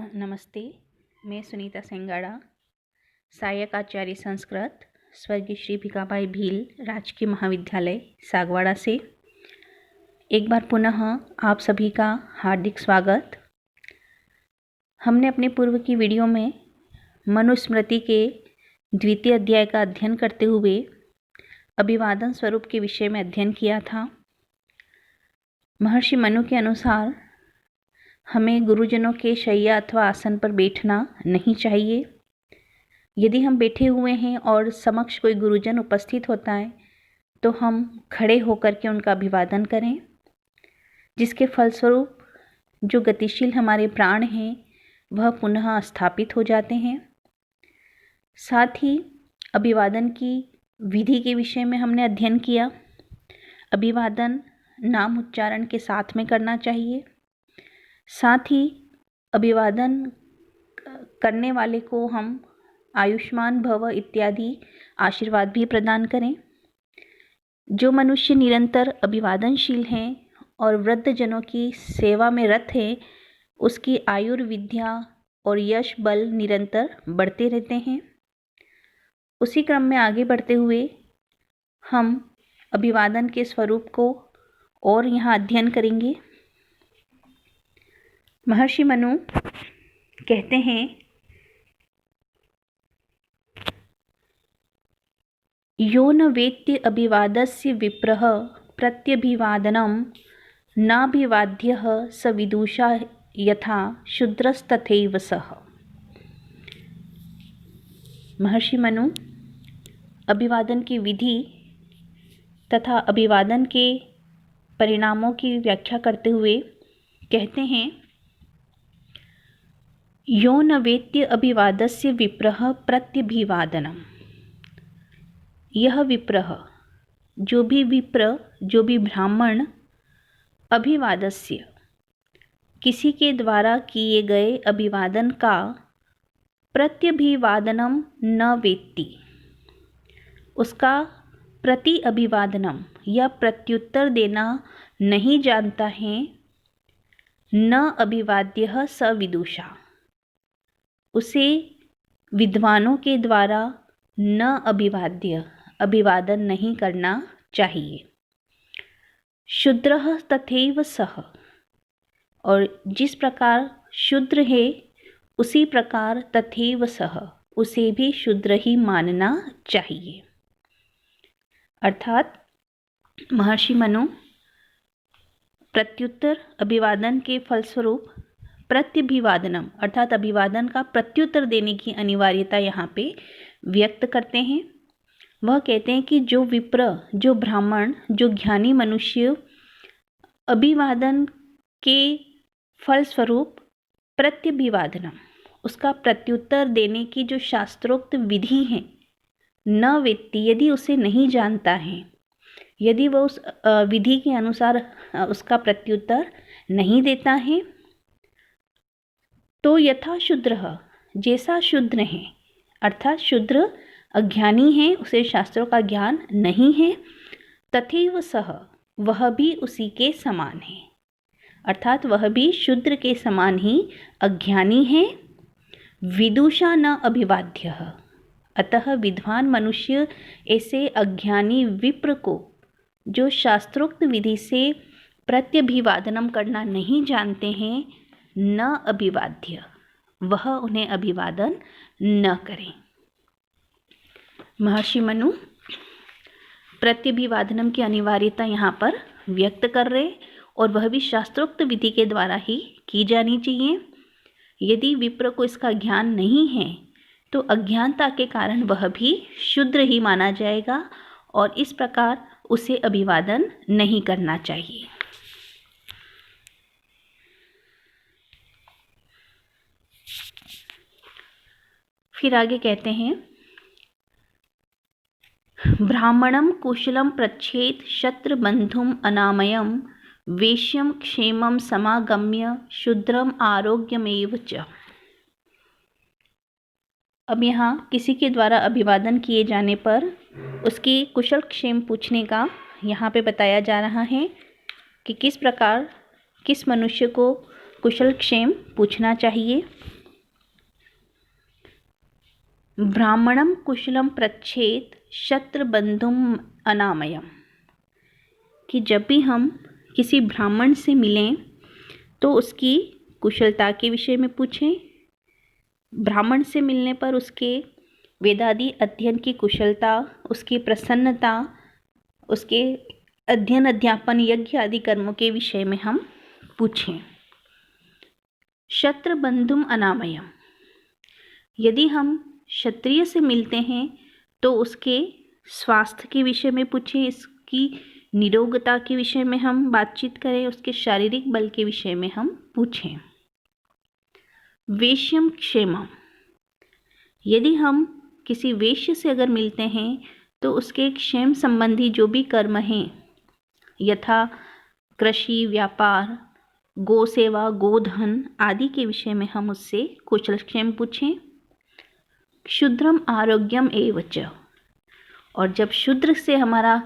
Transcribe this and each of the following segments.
नमस्ते। मैं सुनीता सेंगाड़ा, सहायक आचार्य संस्कृत, स्वर्गीय श्री भिकाबाई भील राजकीय महाविद्यालय सागवाड़ा से एक बार पुनः आप सभी का हार्दिक स्वागत। हमने अपने पूर्व की वीडियो में मनुस्मृति के द्वितीय अध्याय का अध्ययन करते हुए अभिवादन स्वरूप के विषय में अध्ययन किया था। महर्षि मनु के अनुसार हमें गुरुजनों के शैया अथवा आसन पर बैठना नहीं चाहिए। यदि हम बैठे हुए हैं और समक्ष कोई गुरुजन उपस्थित होता है तो हम खड़े होकर के उनका अभिवादन करें, जिसके फलस्वरूप जो गतिशील हमारे प्राण हैं वह पुनः स्थापित हो जाते हैं। साथ ही अभिवादन की विधि के विषय में हमने अध्ययन किया। अभिवादन नाम उच्चारण के साथ में करना चाहिए। साथ ही अभिवादन करने वाले को हम आयुष्मान भव इत्यादि आशीर्वाद भी प्रदान करें। जो मनुष्य निरंतर अभिवादनशील हैं और वृद्धजनों की सेवा में रत हैं, उसकी आयुर्विद्या और यश बल निरंतर बढ़ते रहते हैं। उसी क्रम में आगे बढ़ते हुए हम अभिवादन के स्वरूप को और यहाँ अध्ययन करेंगे। महर्षि मनु कहते हैं, यो न वेत्ति अभिवादस्य विप्रः प्रत्यभिवादनं नाभिवाद्यः स विदुषा यथा शूद्रस्तथैव सः। महर्षि मनु अभिवादन की विधि तथा अभिवादन के परिणामों की व्याख्या करते हुए कहते हैं, यो न वेत्ति अभिवादस्य विप्रः प्रत्यभिवादनम्। यह विप्रः, जो भी विप्र, जो भी ब्राह्मण, अभिवादस्य, किसी के द्वारा किए गए अभिवादन का, प्रत्यभिवादनम न वेत्ति, उसका प्रति अभिवादनम या प्रत्युत्तर देना नहीं जानता है, न अभिवाद्यः स विदुषा, उसे विद्वानों के द्वारा न अभिवाद्य, अभिवादन नहीं करना चाहिए। शूद्रः तथैव सः, और जिस प्रकार शूद्र है उसी प्रकार तथैव सः, उसे भी शूद्र ही मानना चाहिए। अर्थात महर्षि मनु प्रत्युत्तर अभिवादन के फलस्वरूप प्रत्यभिवादनम अर्थात अभिवादन का प्रत्युत्तर देने की अनिवार्यता यहाँ पे व्यक्त करते हैं। वह कहते हैं कि जो विप्र, जो ब्राह्मण, जो ज्ञानी मनुष्य अभिवादन के फलस्वरूप प्रत्यभिवादनम, उसका प्रत्युत्तर देने की जो शास्त्रोक्त विधि है, न वेत्ति, यदि उसे नहीं जानता है, यदि वह उस विधि के अनुसार उसका प्रत्युत्तर नहीं देता है, तो यथा शूद्र, जैसा शूद्र है, अर्थात शूद्र अज्ञानी है, उसे शास्त्रों का ज्ञान नहीं है, तथैव सः, वह भी उसी के समान है, अर्थात वह भी शूद्र के समान ही अज्ञानी है। विदुषा न अभिवाद्यः, अतः विद्वान मनुष्य ऐसे अज्ञानी विप्र को, जो शास्त्रोक्त विधि से प्रत्यभिवादनम करना नहीं जानते हैं, न अभिवाद्य, वह उन्हें अभिवादन न करें। महर्षि मनु प्रत्यभिवादनम की अनिवार्यता यहाँ पर व्यक्त कर रहे, और वह भी शास्त्रोक्त विधि के द्वारा ही की जानी चाहिए। यदि विप्र को इसका ज्ञान नहीं है तो अज्ञानता के कारण वह भी शूद्र ही माना जाएगा, और इस प्रकार उसे अभिवादन नहीं करना चाहिए। फिर आगे कहते हैं, ब्राह्मणं कुशलं पृच्छेत् शत्रुबन्धुम् अनामयं वेश्यं क्षेमं समागम्य शूद्रम आरोग्यमेव च। अब यहाँ किसी के द्वारा अभिवादन किए जाने पर उसकी कुशल क्षेम पूछने का यहाँ पे बताया जा रहा है कि किस प्रकार किस मनुष्य को कुशल क्षेम पूछना चाहिए। ब्राह्मणम कुशलम पृच्छेत शत्रबंधुम अनामयम, कि जब भी हम किसी ब्राह्मण से मिलें तो उसकी कुशलता के विषय में पूछें। ब्राह्मण से मिलने पर उसके वेदादि अध्ययन की कुशलता, उसकी प्रसन्नता, उसके अध्ययन अध्यापन यज्ञ आदि कर्मों के विषय में हम पूछें। शत्रबंधुम अनामयम, यदि हम क्षत्रिय से मिलते हैं तो उसके स्वास्थ्य के विषय में पूछें, इसकी निरोगता के विषय में हम बातचीत करें, उसके शारीरिक बल के विषय में हम पूछें। वेश्यम क्षेमम, यदि हम किसी वेश्य से अगर मिलते हैं तो उसके क्षेम संबंधी जो भी कर्म हैं, यथा कृषि, व्यापार, गो सेवा, गोधन आदि के विषय में हम उससे कुशलक्षेम पूछें। क्षुद्रम आरोग्यम एवच, और जब शूद्र से हमारा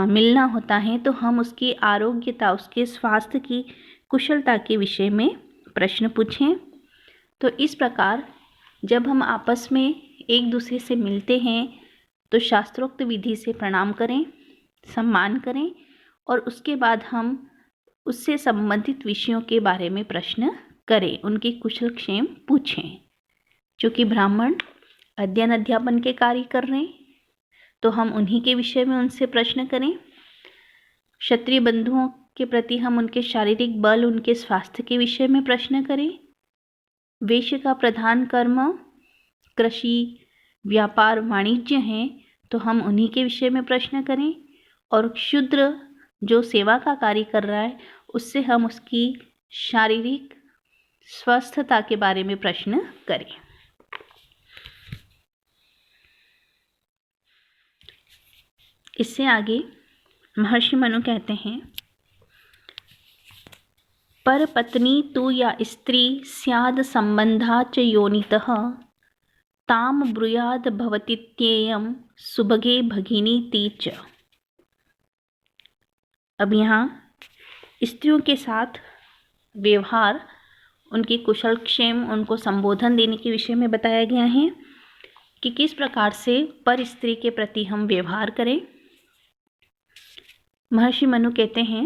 मिलना होता है तो हम उसकी आरोग्यता, उसके स्वास्थ्य की कुशलता के विषय में प्रश्न पूछें। तो इस प्रकार जब हम आपस में एक दूसरे से मिलते हैं तो शास्त्रोक्त विधि से प्रणाम करें, सम्मान करें, और उसके बाद हम उससे संबंधित विषयों के बारे में प्रश्न करें, उनकी कुशल क्षेम पूछें। चूँकि ब्राह्मण अध्ययन अध्यापन के कार्य कर रहे हैं तो हम उन्हीं के विषय में उनसे प्रश्न करें। क्षत्रिय बंधुओं के प्रति हम उनके शारीरिक बल, उनके स्वास्थ्य के विषय में प्रश्न करें। वेश्य का प्रधान कर्म कृषि, व्यापार, वाणिज्य हैं तो हम उन्हीं के विषय में प्रश्न करें। और शूद्र जो सेवा का कार्य कर रहा है उससे हम उसकी शारीरिक स्वस्थता के बारे में प्रश्न करें। इससे आगे महर्षि मनु कहते हैं, पर पत्नी तु या स्त्री स्याद संबंधा च योनितः ताम ब्रूयाद भवतीत्येयं सुभगे भगिनी तीच। अब यहाँ स्त्रियों के साथ व्यवहार, उनकी कुशल क्षेम, उनको संबोधन देने के विषय में बताया गया है कि किस प्रकार से पर स्त्री के प्रति हम व्यवहार करें। महर्षि मनु कहते हैं,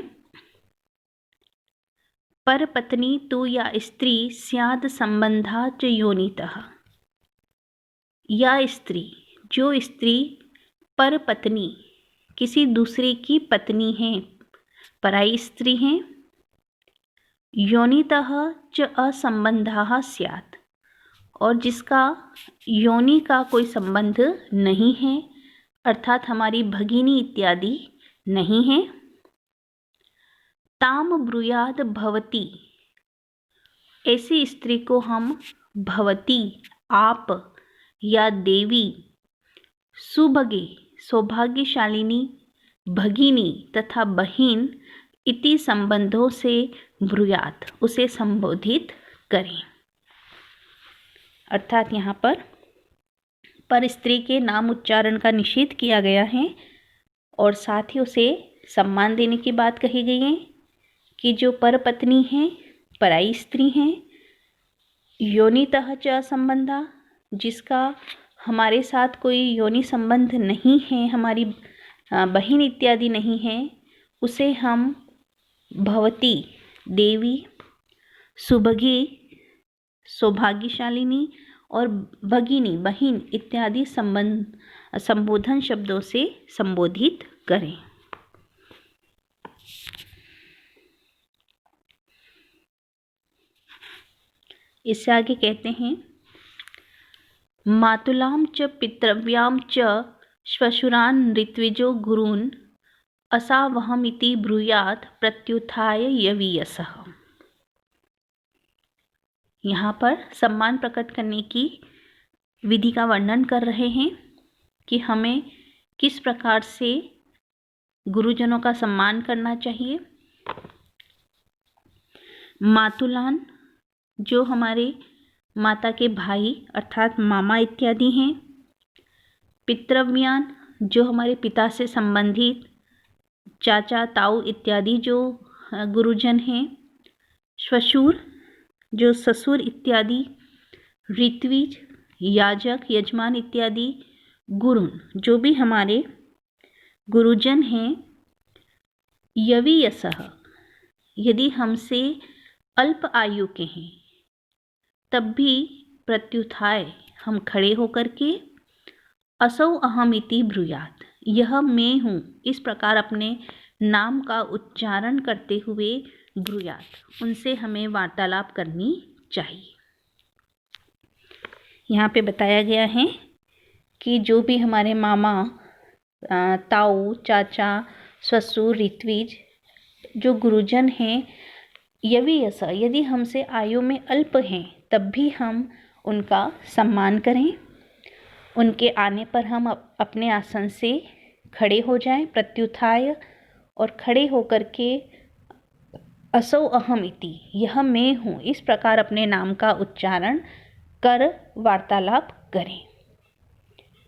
पर पत्नी तु या स्त्री स्याद संबंधा च योनितः, या स्त्री, जो स्त्री पर पत्नी, किसी दूसरे की पत्नी है, पराई स्त्री हैं, योनितः च असंबंधाः स्यात्, और जिसका योनि का कोई संबंध नहीं है, अर्थात हमारी भगिनी इत्यादि नहीं है। ताम ब्रूयाद भवती, ऐसी स्त्री को हम भवती, आप, या देवी, सुभगे, सौभाग्यशालिनी, भगिनी तथा बहिन इति संबंधों से ब्रूयात, उसे संबोधित करें। अर्थात यहाँ पर स्त्री के नाम उच्चारण का निषेध किया गया है और साथ ही उसे सम्मान देने की बात कही गई है कि जो पर पत्नी है, पराई स्त्री हैं, योनितः च संबंधा, जिसका हमारे साथ कोई योनि संबंध नहीं है, हमारी बहिन इत्यादि नहीं है, उसे हम भवती, देवी, सुभगी, सौभाग्यशालिनी, और भगिनी, बहिन इत्यादि संबोधन शब्दों से संबोधित करें। इससे आगे कहते हैं, मातुलाम च पितृव्याम च श्वशुरान ऋत्विजो गुरून् असावहमिति ब्रूयात् प्रत्युत्थाय यवीयसः। यहाँ पर सम्मान प्रकट करने की विधि का वर्णन कर रहे हैं कि हमें किस प्रकार से गुरुजनों का सम्मान करना चाहिए। मातुलान, जो हमारे माता के भाई अर्थात मामा इत्यादि हैं। पितृव्यान, जो हमारे पिता से संबंधित चाचा, ताऊ इत्यादि जो गुरुजन हैं। श्वशुर जो ससुर इत्यादि, ऋत्विज याजक यजमान इत्यादि, गुरुन जो भी हमारे गुरुजन हैं, यवीयसः यदि हमसे अल्प आयु के हैं तब भी प्रत्युत्थाय हम खड़े होकर के असौ अहमिति ब्रूयात् यह मैं हूँ इस प्रकार अपने नाम का उच्चारण करते हुए ब्रूयात् उनसे हमें वार्तालाप करनी चाहिए। यहाँ पे बताया गया है कि जो भी हमारे मामा, ताऊ, चाचा, ससुर, ऋत्विज जो गुरुजन हैं, यवीयसः यदि हमसे आयु में अल्प हैं तब भी हम उनका सम्मान करें, उनके आने पर हम अपने आसन से खड़े हो जाएं, प्रत्युत्थाय और खड़े होकर के असौ अहम इति यह मैं हूँ इस प्रकार अपने नाम का उच्चारण कर वार्तालाप करें।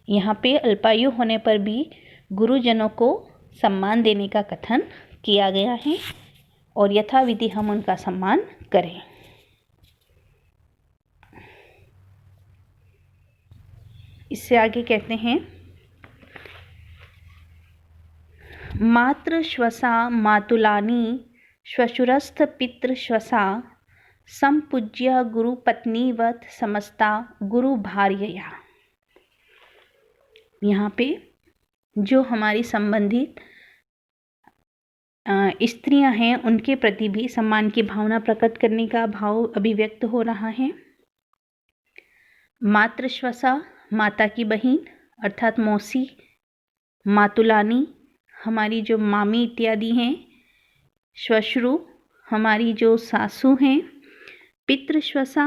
यहाँ पे अल्पायु होने पर भी गुरुजनों को सम्मान देने का कथन किया गया है और यथाविधि हम उनका सम्मान करें। इससे आगे कहते हैं, मातृ श्वसा मातुलानी श्वशुरस्थ पितृ श्वसा संपूज्य गुरुपत्नीवत समस्ता गुरु भार्यया। यहाँ पे जो हमारी संबंधित स्त्रियां हैं उनके प्रति भी सम्मान की भावना प्रकट करने का भाव अभिव्यक्त हो रहा है। मातृश्वसा माता की बहन अर्थात मौसी, मातुलानी हमारी जो मामी इत्यादि हैं, श्वश्रु हमारी जो सासू हैं, पितृश्वसा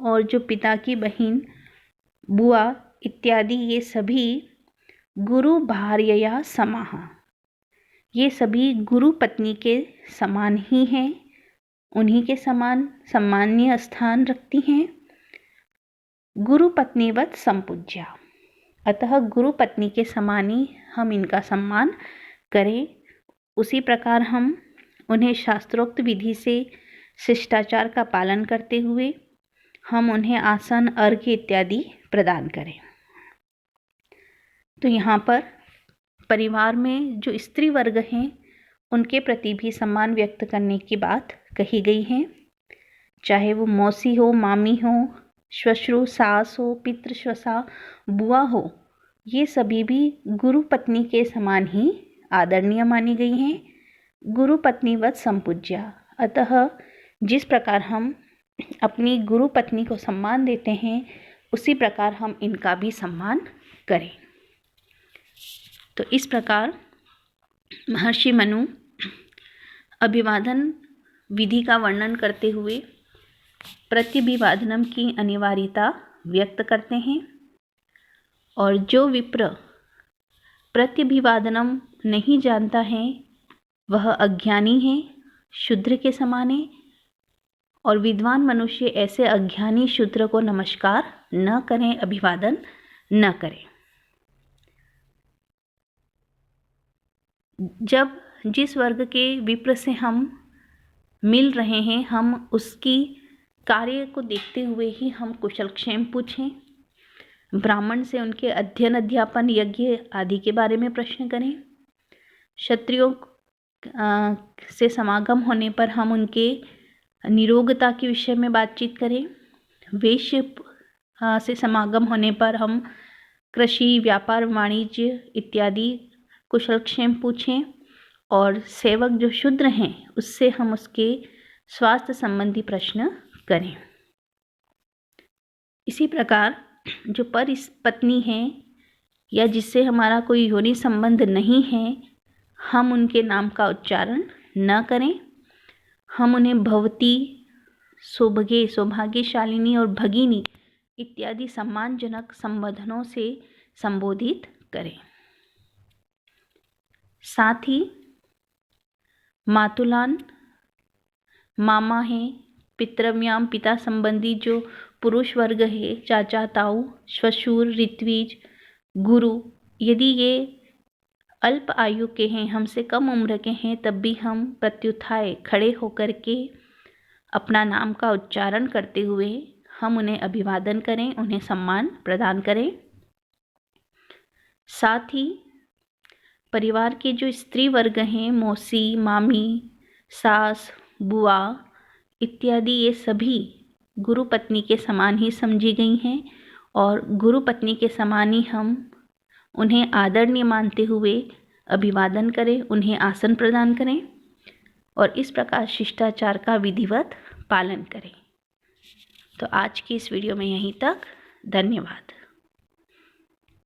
और जो पिता की बहन बुआ इत्यादि ये सभी गुरु भार्यया समाह ये सभी गुरु पत्नी के समान ही हैं, उन्हीं के समान सम्मानीय स्थान रखती हैं। गुरु पत्नीवत संपूज्या अतः गुरु पत्नी के समान ही हम इनका सम्मान करें। उसी प्रकार हम उन्हें शास्त्रोक्त विधि से शिष्टाचार का पालन करते हुए हम उन्हें आसन, अर्घ्य इत्यादि प्रदान करें। तो यहाँ पर परिवार में जो स्त्री वर्ग हैं उनके प्रति भी सम्मान व्यक्त करने की बात कही गई है। चाहे वो मौसी हो, मामी हो, श्वश्रु, सास हो, पितृश्वसा, बुआ हो, ये सभी भी गुरु पत्नी के समान ही आदरणीय मानी गई हैं। गुरु पत्नीवत संपूज्या अतः जिस प्रकार हम अपनी गुरु पत्नी को सम्मान देते हैं उसी प्रकार हम इनका भी सम्मान करें। तो इस प्रकार महर्षि मनु अभिवादन विधि का वर्णन करते हुए प्रत्यभिवादनम की अनिवार्यता व्यक्त करते हैं और जो विप्र प्रत्यभिवादनम नहीं जानता है वह अज्ञानी है, शूद्र के समान है और विद्वान मनुष्य ऐसे अज्ञानी शूद्र को नमस्कार न करें, अभिवादन न करें। जब जिस वर्ग के विप्र से हम मिल रहे हैं हम उसकी कार्य को देखते हुए ही हम कुशलक्षेम पूछें, ब्राह्मण से उनके अध्ययन, अध्यापन, यज्ञ आदि के बारे में प्रश्न करें। क्षत्रियों से समागम होने पर हम उनके निरोगता के विषय में बातचीत करें। वैश्य से समागम होने पर हम कृषि, व्यापार, वाणिज्य इत्यादि कुशलक्षेम पूछें और सेवक जो शूद्र हैं उससे हम उसके स्वास्थ्य संबंधी प्रश्न करें। इसी प्रकार जो पर पत्नी है या जिससे हमारा कोई योनि संबंध नहीं है हम उनके नाम का उच्चारण न करें। हम उन्हें भवती, सौभाग्य, सौभाग्यशालिनी और भगिनी इत्यादि सम्मानजनक संबोधनों से संबोधित करें। साथ ही मातुलान मामा हैं, पितृव्याम पिता संबंधी जो पुरुष वर्ग है, चाचा, ताऊ, श्वशुर, ऋत्विज, गुरु, यदि ये अल्प आयु के हैं, हमसे कम उम्र के हैं, तब भी हम प्रत्युत्थाय खड़े होकर के अपना नाम का उच्चारण करते हुए हम उन्हें अभिवादन करें, उन्हें सम्मान प्रदान करें। साथ ही परिवार के जो स्त्री वर्ग हैं, मौसी, मामी, सास, बुआ इत्यादि, ये सभी गुरु पत्नी के समान ही समझी गई हैं और गुरु पत्नी के समान ही हम उन्हें आदरणीय मानते हुए अभिवादन करें, उन्हें आसन प्रदान करें और इस प्रकार शिष्टाचार का विधिवत पालन करें। तो आज की इस वीडियो में यहीं तक। धन्यवाद।